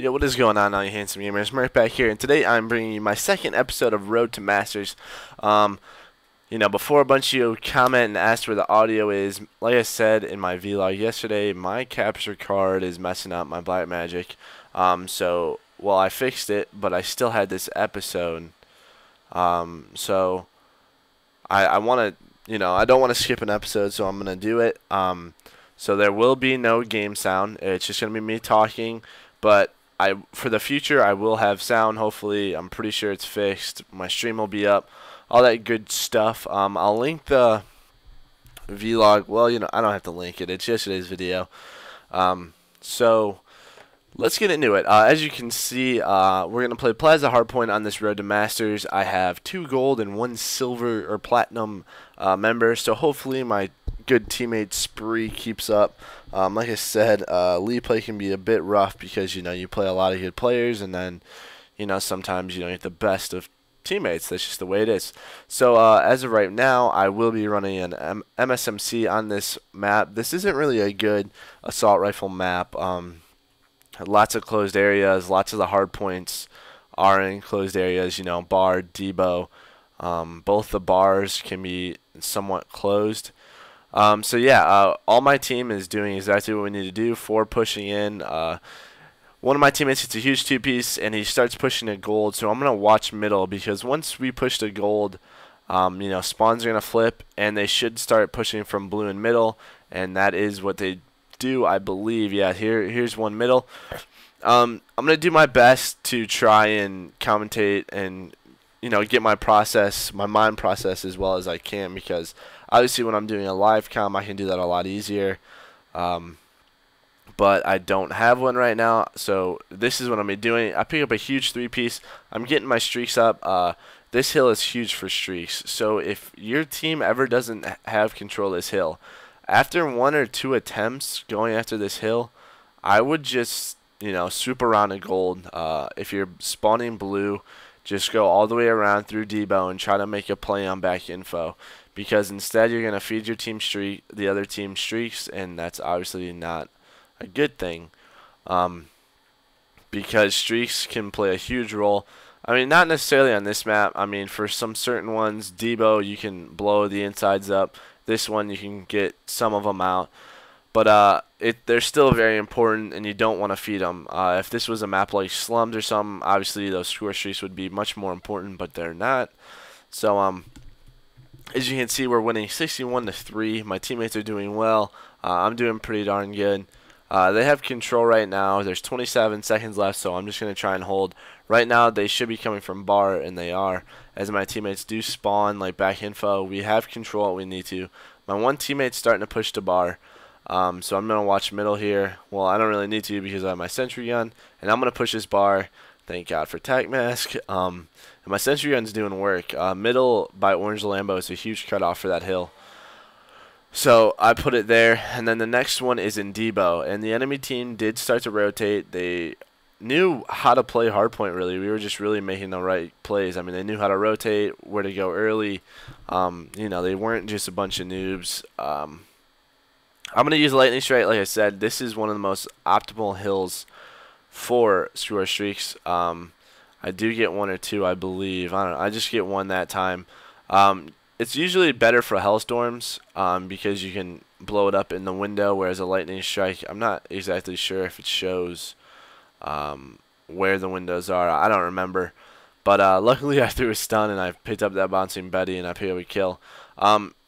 Yo, what is going on, all you handsome gamers? MerK back here, and today I'm bringing you my second episode of Road to Masters. Before a bunch of you comment and ask where the audio is, like I said in my vlog yesterday, my capture card is messing up my black magic. Well, I fixed it, but I still had this episode. So I want to, I don't want to skip an episode, so I'm gonna do it. So there will be no game sound. It's just gonna be me talking, but for the future, I will have sound. Hopefully, I'm pretty sure it's fixed. My stream will be up, all that good stuff. I'll link the vlog. Well, I don't have to link it. It's yesterday's video. So let's get into it. As you can see, we're gonna play Plaza Hardpoint on this Road to Masters. I have 2 gold and 1 silver or platinum members. So hopefully my good teammate spree keeps up. Like I said, league play can be a bit rough because you play a lot of good players, and then sometimes you don't get the best of teammates. That's just the way it is. So as of right now, I will be running an MSMC on this map. This isn't really a good assault rifle map. Lots of closed areas. Lots of the hard points are in closed areas. Bar, Debo. Both the bars can be somewhat closed. All my team is doing exactly what we need to do. 4 pushing in. One of my teammates hits a huge 2-piece, and he starts pushing a gold. So I'm going to watch middle, because once we push the gold, spawns are going to flip, and they should start pushing from blue and middle, and that is what they do, I believe. Yeah, here's one middle. I'm going to do my best to try and commentate and get my mind process as well as I can, because obviously when I'm doing a live com, I can do that a lot easier. But I don't have one right now, so this is what I'm doing. I pick up a huge 3-piece. I'm getting my streaks up. This hill is huge for streaks, so if your team ever doesn't have control of this hill, after 1 or 2 attempts going after this hill, I would just swoop around a gold. If you're spawning blue, just go all the way around through Debo and try to make a play on back info, because instead you're going to feed your team the other team streaks, and that's obviously not a good thing, because streaks can play a huge role. I mean, not necessarily on this map. I mean, for some certain ones, Debo, you can blow the insides up. This one, you can get some of them out. But they're still very important, and you don't want to feed them. If this was a map like Slums or something, obviously those score streaks would be much more important, but they're not. So, as you can see, we're winning 61-3. My teammates are doing well. I'm doing pretty darn good. They have control right now. There's 27 seconds left, so I'm just going to try and hold. Right now, they should be coming from bar, and they are. As my teammates do spawn, like back info, we have control what we need to. My one teammate's starting to push to bar. So I'm going to watch middle here. Well, I don't really need to because I have my sentry gun, and I'm going to push this bar. Thank God for tac mask. And my sentry gun's doing work. Middle by Orange Lambo is a huge cutoff for that hill. So I put it there, and then the next one is in Debo, and the enemy team did start to rotate. They knew how to play hardpoint, really. We were just really making the right plays. I mean, they knew how to rotate, where to go early. They weren't just a bunch of noobs. I'm going to use Lightning Strike. Like I said, this is one of the most optimal hills for score streaks. I do get 1 or 2, I believe. I don't know. I just get 1 that time. It's usually better for Hellstorms because you can blow it up in the window, whereas a Lightning Strike, I'm not exactly sure if it shows where the windows are. I don't remember. But luckily I threw a stun, and I picked up that bouncing Betty, and I picked up a kill.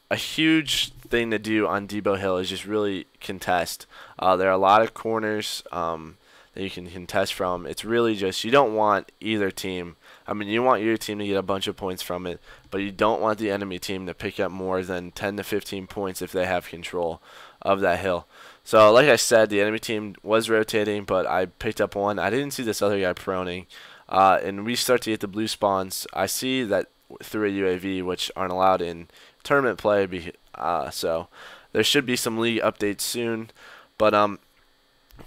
A huge thing to do on Debo Hill is just really contest. There are a lot of corners that you can contest from. It's really just, you don't want either team. I mean, you want your team to get a bunch of points from it, but you don't want the enemy team to pick up more than 10 to 15 points if they have control of that hill. So, like I said, the enemy team was rotating, but I picked up 1. I didn't see this other guy proning. And we start to get the blue spawns. I see that through a UAV, which aren't allowed in tournament play, so there should be some league updates soon. But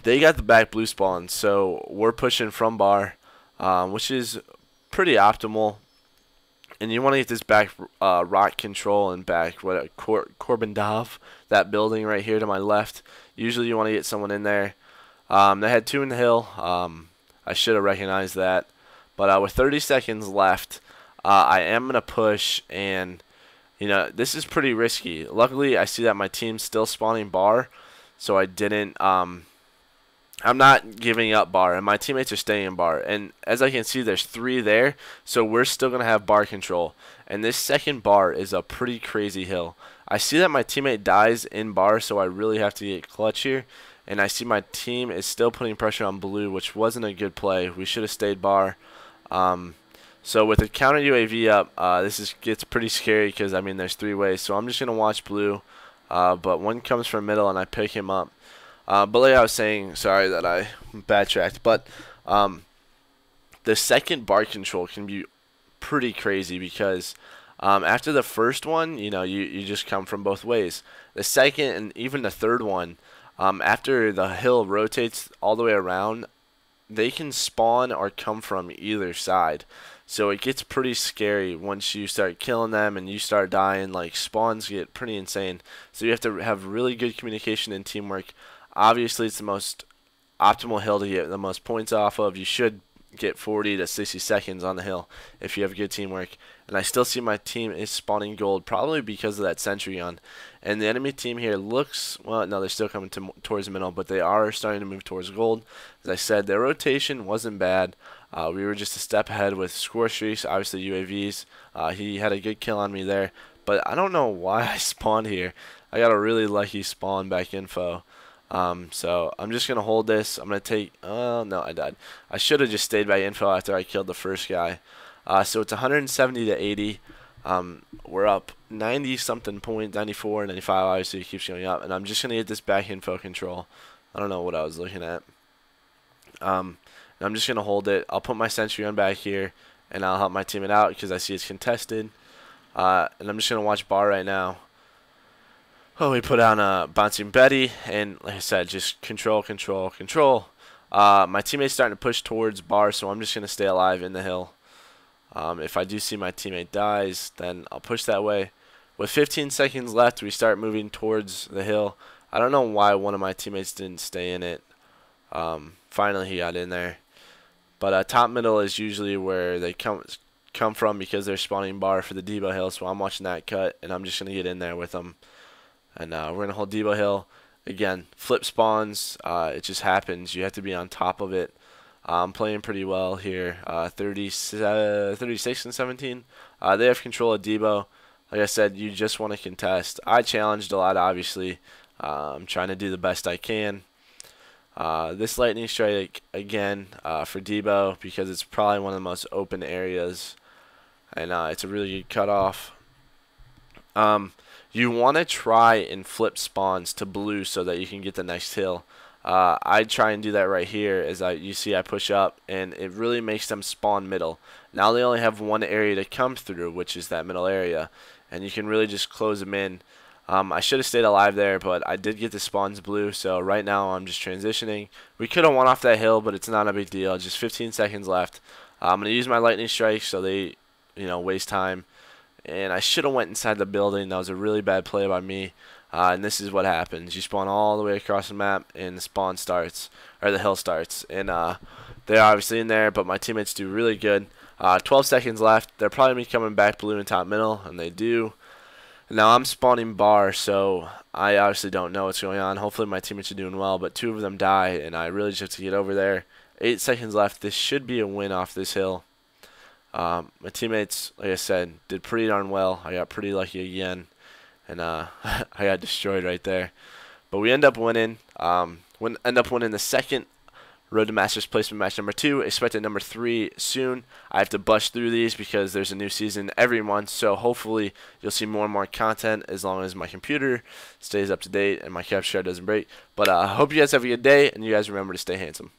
they got the back blue spawns, so we're pushing from bar, which is pretty optimal. And you want to get this back rock control and back Corbindov, that building right here to my left. Usually you want to get someone in there. They had 2 in the hill. I should have recognized that. But with 30 seconds left, I am going to push, and this is pretty risky. Luckily, I see that my team's still spawning bar, so I didn't I'm not giving up bar, and my teammates are staying in bar. And as I can see, there's 3 there, so we're still going to have bar control. And this second bar is a pretty crazy hill. I see that my teammate dies in bar, so I really have to get clutch here. And I see my team is still putting pressure on blue, which wasn't a good play. We should have stayed bar. So with the counter UAV up, gets pretty scary because, I mean, there's 3 ways. So I'm just going to watch blue, but one comes from middle, and I pick him up. But like I was saying, sorry that I backtracked, but the second bar control can be pretty crazy because after the first one, you just come from both ways. The second and even the third one, after the hill rotates all the way around, they can spawn or come from either side. So it gets pretty scary once you start killing them and you start dying. Like, spawns get pretty insane. So you have to have really good communication and teamwork. Obviously, it's the most optimal hill to get the most points off of. You should get 40 to 60 seconds on the hill if you have good teamwork. And I still see my team is spawning gold, probably because of that sentry gun. And the enemy team here looks, well, no, they're still coming towards the middle, but they are starting to move towards gold. As I said, their rotation wasn't bad. We were just a step ahead with score streaks, obviously UAVs. He had a good kill on me there, but I don't know why I spawned here. I got a really lucky spawn back info. So I'm just going to hold this. I'm going to take, oh, no, I died. I should have just stayed by info after I killed the first guy. So it's 170 to 80. We're up 90-something points, 94, 95, obviously it keeps going up. And I'm just going to get this back info control. I don't know what I was looking at. I'm just going to hold it. I'll put my sentry gun back here, and I'll help my teammate out because I see it's contested. And I'm just going to watch bar right now. Oh, we put on a bouncing Betty, and like I said, just control, control, control. My teammate's starting to push towards bar, so I'm just going to stay alive in the hill. If I do see my teammate dies, then I'll push that way. With 15 seconds left, we start moving towards the hill. I don't know why one of my teammates didn't stay in it. Finally, he got in there. But top middle is usually where they come from because they're spawning bar for the Debo hill, so I'm watching that cut, and I'm just going to get in there with them. And we're going to hold Debo hill. Again, flip spawns. It just happens. You have to be on top of it. I'm playing pretty well here. 36 and 17. They have control of Debo. Like I said, you just want to contest. I challenged a lot, obviously. I'm trying to do the best I can. This lightning strike, again, for Debo because it's probably one of the most open areas. And it's a really good cutoff. You want to try and flip spawns to blue so that you can get the next hill. I try and do that right here as you see I push up, and it really makes them spawn middle. Now they only have one area to come through, which is that middle area, and you can really just close them in. I should have stayed alive there, but I did get the spawns blue, so right now I'm just transitioning. We could have won off that hill, but it's not a big deal. Just 15 seconds left. I'm going to use my lightning strike so they waste time. And I should have went inside the building. That was a really bad play by me. And this is what happens. You spawn all the way across the map, and the spawn starts, or the hill starts. And they're obviously in there, but my teammates do really good. 12 seconds left. They're probably going to be coming back blue in top middle, and they do. And now I'm spawning bar, so I obviously don't know what's going on. Hopefully my teammates are doing well, but 2 of them die, and I really just have to get over there. 8 seconds left. This should be a win off this hill. My teammates, like I said, did pretty darn well. I got pretty lucky again, and I got destroyed right there. But we end up winning. End up winning the second Road to Masters placement match number 2. Expected number 3 soon. I have to bust through these because there's a new season every month, so hopefully you'll see more and more content as long as my computer stays up to date and my capture card doesn't break. But I hope you guys have a good day, and you guys remember to stay handsome.